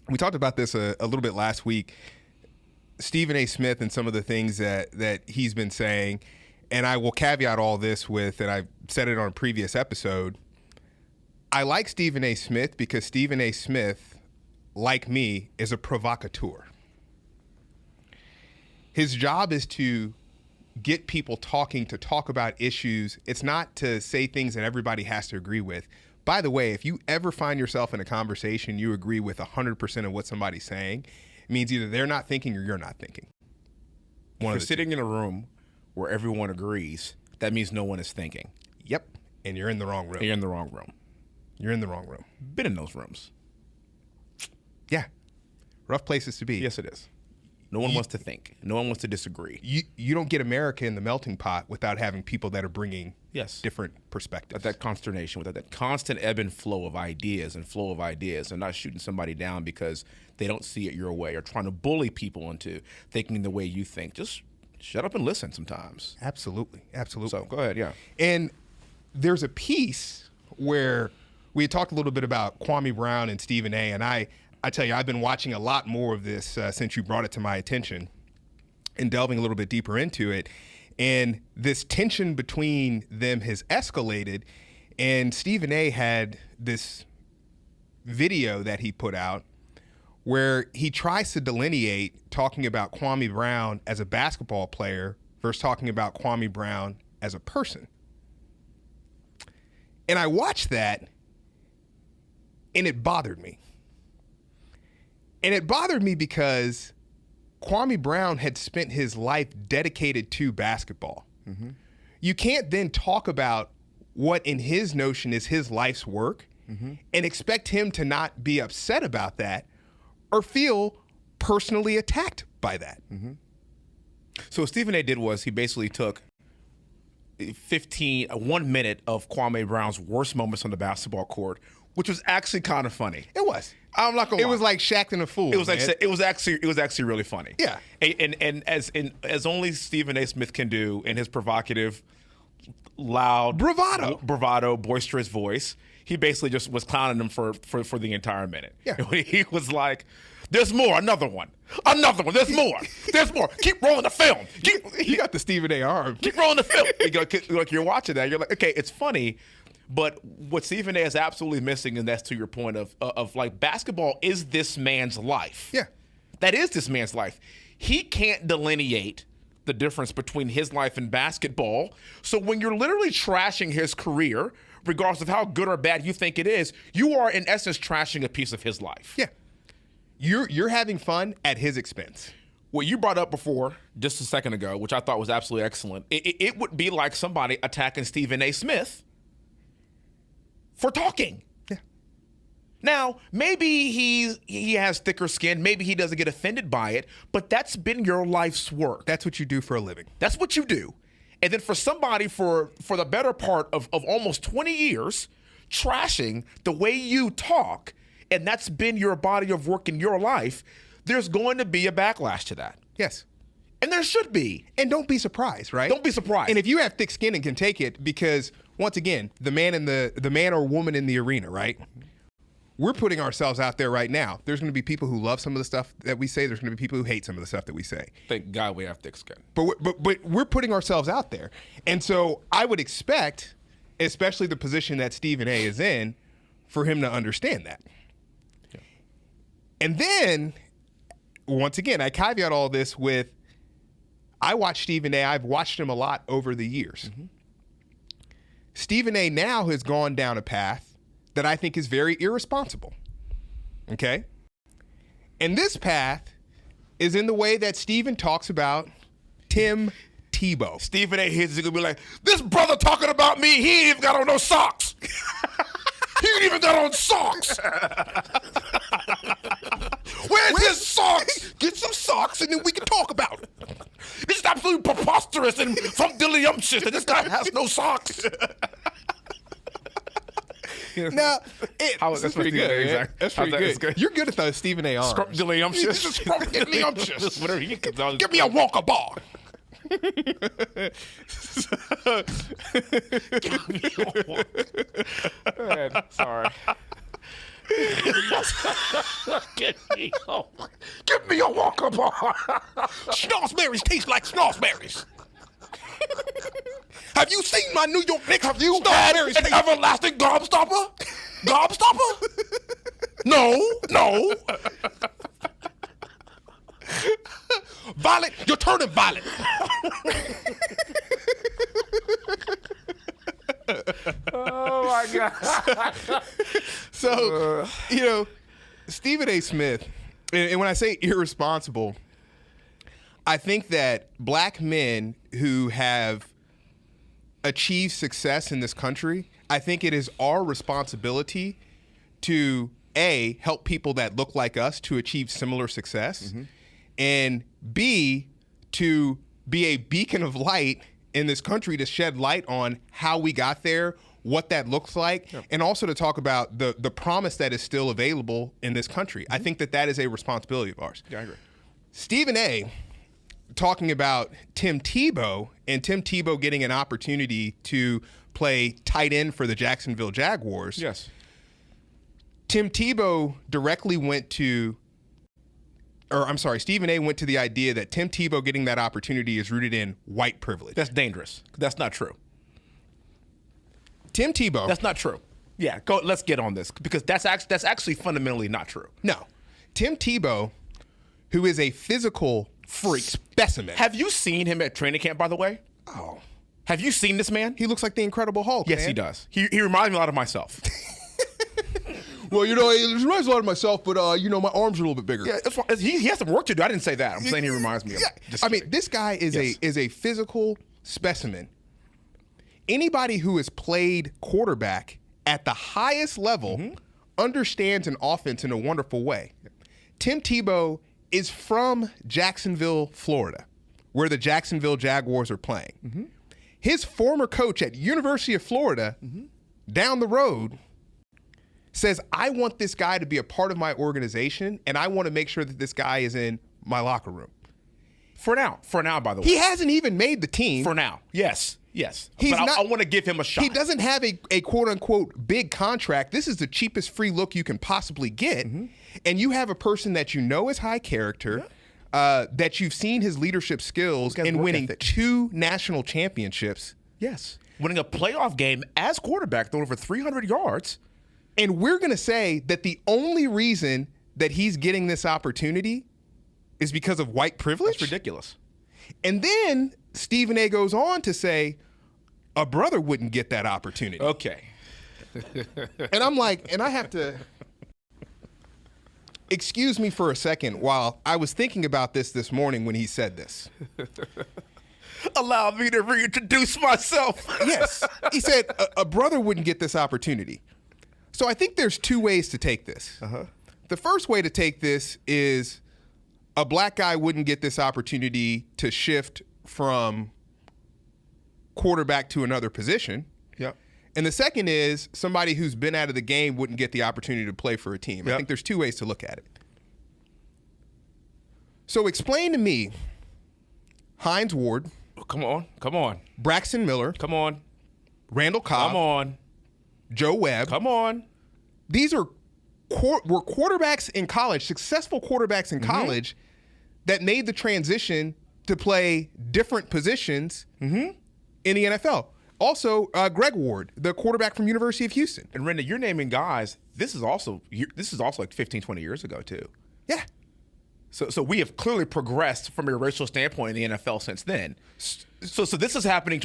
we talked about this a little bit last week. Stephen A. Smith and some of the things that he's been saying, and I will caveat all this with, and I said it on a previous episode, I like Stephen A. Smith because Stephen A. Smith, like me, is a provocateur. His job is to get people talking, to talk about issues. It's not to say things that everybody has to agree with. By the way, if you ever find yourself in a conversation you agree with 100% of what somebody's saying, it means either they're not thinking or you're not thinking. If you're sitting in a room where everyone agrees, that means no one is thinking. Yep, and you're in the wrong room. You're in the wrong room. You're in the wrong room. Been in those rooms. Yeah, rough places to be. Yes, it is. No one wants to think. No one wants to disagree. You don't get America in the melting pot without having people that are bringing different perspectives. That consternation, without that constant ebb and flow of ideas and not shooting somebody down because they don't see it your way or trying to bully people into thinking the way you think. Just shut up and listen sometimes. Absolutely. So go ahead, yeah. And there's a piece where we had talked a little bit about Kwame Brown and Stephen A., and I tell you, I've been watching a lot more of this since you brought it to my attention and delving a little bit deeper into it. And this tension between them has escalated. And Stephen A. had this video that he put out where he tries to delineate talking about Kwame Brown as a basketball player versus talking about Kwame Brown as a person. And I watched that, and it bothered me. And it bothered me because Kwame Brown had spent his life dedicated to basketball. Mm-hmm. You can't then talk about what in his notion is his life's work and expect him to not be upset about that or feel personally attacked by that. Mm-hmm. So what Stephen A. did was he basically took 1 minute of Kwame Brown's worst moments on the basketball court, which was actually kind of funny. It was. I'm not gonna lie. It was like Shaq a fool. It was actually really funny. Yeah. And as only Stephen A. Smith can do in his provocative, loud, bravado, boisterous voice, he basically just was clowning them for the entire minute. Yeah. He was like, "There's more. Another one. There's more. There's more. Keep rolling the film. You got the Stephen A. arm. Keep rolling the film." Like you're watching that, you're like, okay, it's funny. But what Stephen A. is absolutely missing, and that's to your point of like basketball is this man's life. Yeah. That is this man's life. He can't delineate the difference between his life and basketball. So when you're literally trashing his career, regardless of how good or bad you think it is, you are in essence trashing a piece of his life. Yeah. You're having fun at his expense. What you brought up before, just a second ago, which I thought was absolutely excellent, it would be like somebody attacking Stephen A. Smith for talking. Yeah. Now, maybe he has thicker skin. Maybe he doesn't get offended by it, but that's been your life's work. That's what you do for a living. That's what you do. And then for somebody for the better part of almost 20 years, trashing the way you talk, and that's been your body of work in your life, there's going to be a backlash to that. Yes. And there should be. And don't be surprised, right? Don't be surprised. And if you have thick skin and can take it, because once again, the man or woman in the arena, right? We're putting ourselves out there right now. There's going to be people who love some of the stuff that we say. There's going to be people who hate some of the stuff that we say. Thank God we have thick skin. But we're putting ourselves out there. And so I would expect, especially the position that Stephen A. is in, for him to understand that. Yeah. And then, once again, I caveat all this with, I watch Stephen A. I've watched him a lot over the years. Mm-hmm. Stephen A. now has gone down a path that I think is very irresponsible. Okay? And this path is in the way that Stephen talks about Tim Tebow. Stephen A. is going to be like, this brother talking about me, he ain't even got on no socks. He ain't even got on socks. Where's his socks? Get some socks and then we can talk about it. This is absolutely preposterous and frumptious that this guy has no socks. Now, that's pretty good. Exactly. That's pretty good. You're good at the Stephen A. arms. Scrumptious. Whatever he can tell. Give me a Walker bar. Sorry. Give me a Walker bar. Schnozberries taste like schnozberries. Have you seen my New York Knicks? Have you Had an everlasting gobstopper? Gobstopper? No. Violet, you're turning violet. Oh my God. So, Stephen A. Smith, and when I say irresponsible, I think that black men who have achieved success in this country, I think it is our responsibility to, A, help people that look like us to achieve similar success, and B, to be a beacon of light in this country to shed light on how we got there, what that looks like, and also to talk about the promise that is still available in this country. I think that is a responsibility of ours. Yeah, I agree. Stephen A. talking about Tim Tebow and Tim Tebow getting an opportunity to play tight end for the Jacksonville Jaguars. Yes. Tim Tebow directly Stephen A. went to the idea that Tim Tebow getting that opportunity is rooted in white privilege. That's dangerous. That's not true. Tim Tebow. That's not true. Yeah, let's get on this because that's actually fundamentally not true. No. Tim Tebow, who is a physical freak specimen. Have you seen him at training camp, by the way? Oh. Have you seen this man? He looks like the Incredible Hulk. Yes, man. he does. He reminds me a lot of myself. Well, it reminds me a lot of myself, but, my arms are a little bit bigger. Yeah, he has some work to do. I didn't say that. I'm saying he reminds me of. Yeah. This guy is a physical specimen. Anybody who has played quarterback at the highest level understands an offense in a wonderful way. Tim Tebow is from Jacksonville, Florida, where the Jacksonville Jaguars are playing. His former coach at University of Florida, down the road, says, I want this guy to be a part of my organization, and I want to make sure that this guy is in my locker room. For now, by the way. He hasn't even made the team. For now. Yes. But I want to give him a shot. He doesn't have a quote-unquote big contract. This is the cheapest free look you can possibly get. And you have a person that you know is high character, that you've seen his leadership skills in winning 2 national championships. Yes. Winning a playoff game as quarterback, throwing over 300 yards. And we're going to say that the only reason that he's getting this opportunity is because of white privilege? That's ridiculous. And then Stephen A. goes on to say, a brother wouldn't get that opportunity. Okay. And I'm like, and I have to, excuse me for a second while I was thinking about this morning when he said this. Allow me to reintroduce myself. Yes. He said, a brother wouldn't get this opportunity. So I think there's 2 ways to take this. The first way to take this is a black guy wouldn't get this opportunity to shift from quarterback to another position. Yep. And the second is somebody who's been out of the game wouldn't get the opportunity to play for a team. Yep. I think there's 2 ways to look at it. So explain to me Hines Ward. Come on. Braxton Miller. Come on. Randall Cobb. Come on. Joe Webb. Come on. These were quarterbacks in college, successful quarterbacks in college that made the transition to play different positions in the NFL. Also, Greg Ward, the quarterback from University of Houston. And Renda, you're naming guys. This is also like 15, 20 years ago too. Yeah. So we have clearly progressed from a racial standpoint in the NFL since then. So this is happening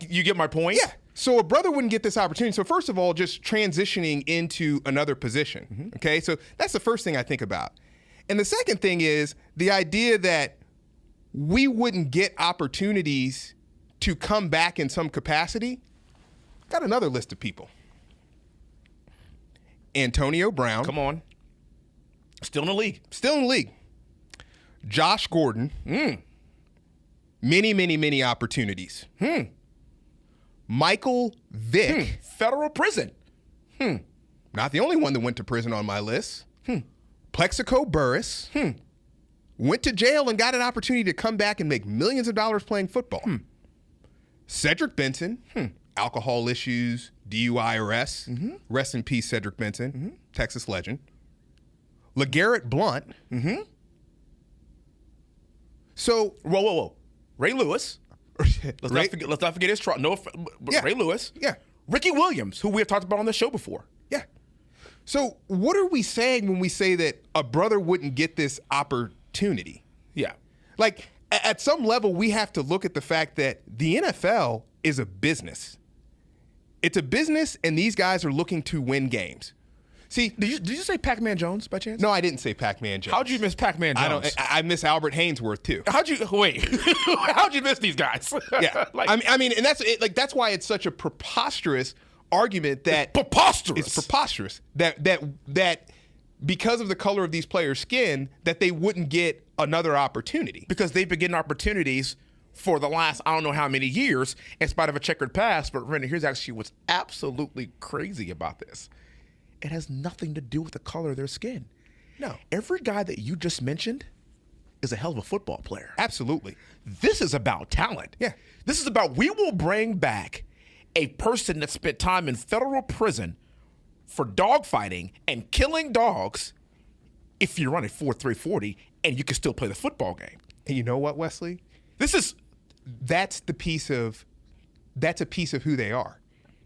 you get my point? Yeah. So a brother wouldn't get this opportunity. So first of all, just transitioning into another position. Okay. So that's the first thing I think about. And the second thing is the idea that we wouldn't get opportunities to come back in some capacity. Got another list of people. Antonio Brown. Come on. Still in the league. Josh Gordon. Many opportunities. Michael Vick. Federal prison. Not the only one that went to prison on my list. Plexico Burress. Went to jail and got an opportunity to come back and make millions of dollars playing football. Cedric Benson. alcohol issues, DUI arrests. Rest in peace, Cedric Benson, Texas legend. LeGarrette Blount. So, whoa. Ray Lewis. Let's not forget his trial. Ray Lewis. Yeah. Ricky Williams, who we have talked about on the show before. Yeah. So what are we saying when we say that a brother wouldn't get this opportunity? Yeah. Like, at some level, we have to look at the fact that the NFL is a business. It's a business, and these guys are looking to win games. See, did you say Pac-Man Jones by chance? No, I didn't say Pac-Man Jones. How'd you miss Pac-Man Jones? I miss Albert Hainsworth too. How'd you miss these guys? Yeah, I mean, and that's why it's such a preposterous argument that it's preposterous that because of the color of these players' skin that they wouldn't get another opportunity, because they've been getting opportunities for the last I don't know how many years in spite of a checkered past. But Rennie, here's actually what's absolutely crazy about this. It has nothing to do with the color of their skin. No. Every guy that you just mentioned is a hell of a football player. Absolutely. This is about talent. Yeah. This is about we will bring back a person that spent time in federal prison for dogfighting and killing dogs if you run a 4.340 and you can still play the football game. And you know what, Wesley? That's a piece of who they are.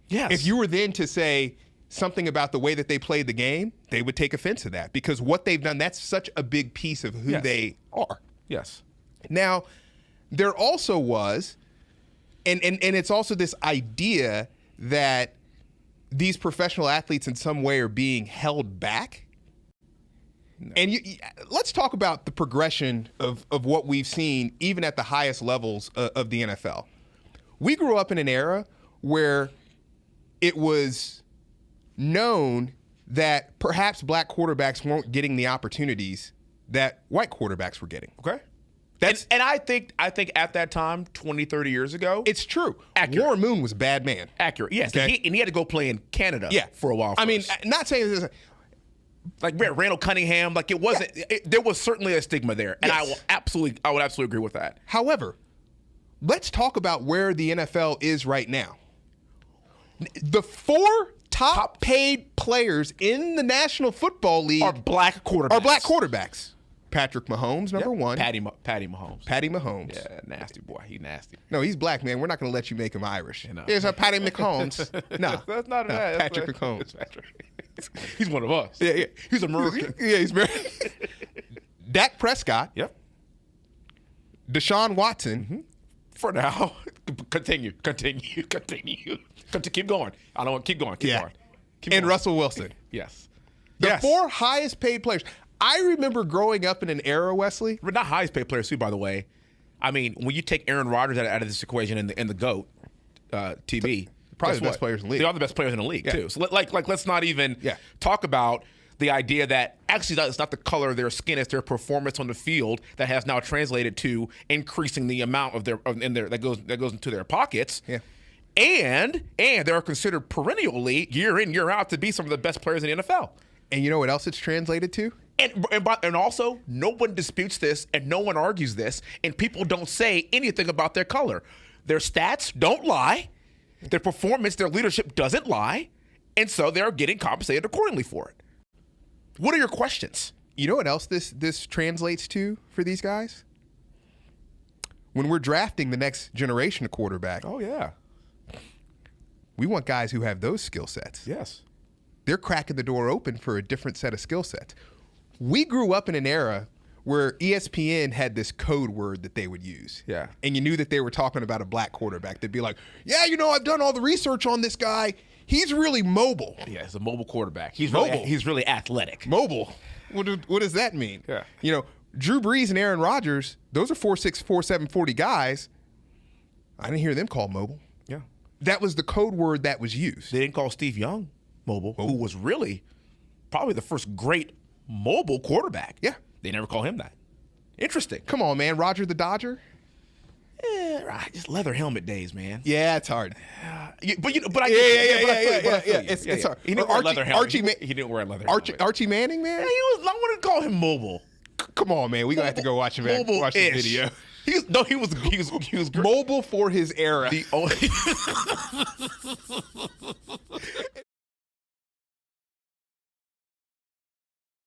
Yes. If you were then to say something about the way that they played the game, they would take offense to that because what they've done, that's such a big piece of who they are. Yes. Now, there also was, and it's also this idea that these professional athletes in some way are being held back. No. And let's talk about the progression of what we've seen even at the highest levels of the NFL. We grew up in an era where it was known that perhaps black quarterbacks weren't getting the opportunities that white quarterbacks were getting. Okay. And I think at that time, 20, 30 years ago. It's true. Accurate. Warren Moon was a bad man. Accurate. Yes. Okay? And he had to go play in Canada for a while. I mean, not saying this. Like Randall Cunningham, like it wasn't. There was certainly a stigma there, and Yes. I would absolutely agree with that. However, let's talk about where the NFL is right now. The four top paid players in the National Football League are black quarterbacks. Patrick Mahomes, number one. Patty Mahomes. Patty Mahomes. Yeah, nasty boy. He nasty. No, he's black, man. We're not going to let you make him Irish. No. There's a Patty Mahomes. No, that's not Patrick Mahomes. He's one of us. Yeah. He's American. Yeah, he's very. Dak Prescott. Yep. Deshaun Watson. For now, continue. Keep going. I don't want keep going. Keep going. Russell Wilson. Yes. The four highest paid players. I remember growing up in an era, Wesley. But not highest paid players too, by the way. I mean, when you take Aaron Rodgers out of this equation and the GOAT, TV, probably the best players in the league. They are the best players in the league too. So let's not even talk about the idea that actually it's not the color of their skin, it's their performance on the field that has now translated to increasing the amount of that goes into their pockets. Yeah. And they're considered perennially year in, year out to be some of the best players in the NFL. And you know what else it's translated to? And also, no one disputes this and no one argues this, and people don't say anything about their color. Their stats don't lie. Their performance, their leadership doesn't lie. And so they're getting compensated accordingly for it. What are your questions? You know what else this translates to for these guys? When we're drafting the next generation of quarterback. Oh, yeah. We want guys who have those skill sets. Yes. They're cracking the door open for a different set of skill sets. We grew up in an era where ESPN had this code word that they would use. Yeah. And you knew that they were talking about a black quarterback. They'd be like, yeah, I've done all the research on this guy. He's really mobile. Yeah, he's a mobile quarterback. He's mobile. He's really athletic. Mobile. What does that mean? Yeah. Drew Brees and Aaron Rodgers, those are 4'6", 4'7", 40 guys. I didn't hear them called mobile. Yeah. That was the code word that was used. They didn't call Steve Young mobile, who was really probably the first great mobile quarterback. Yeah. They never call him that. Interesting. Come on, man. Roger the Dodger? Right. Just leather helmet days, man. Yeah, it's hard. But I It's hard. He didn't wear a leather helmet. He didn't wear a leather helmet. Archie Manning, man? Yeah, I wouldn't call him mobile. Come on, man. We're going to have to go watch this video. He was great. Mobile for his era. The only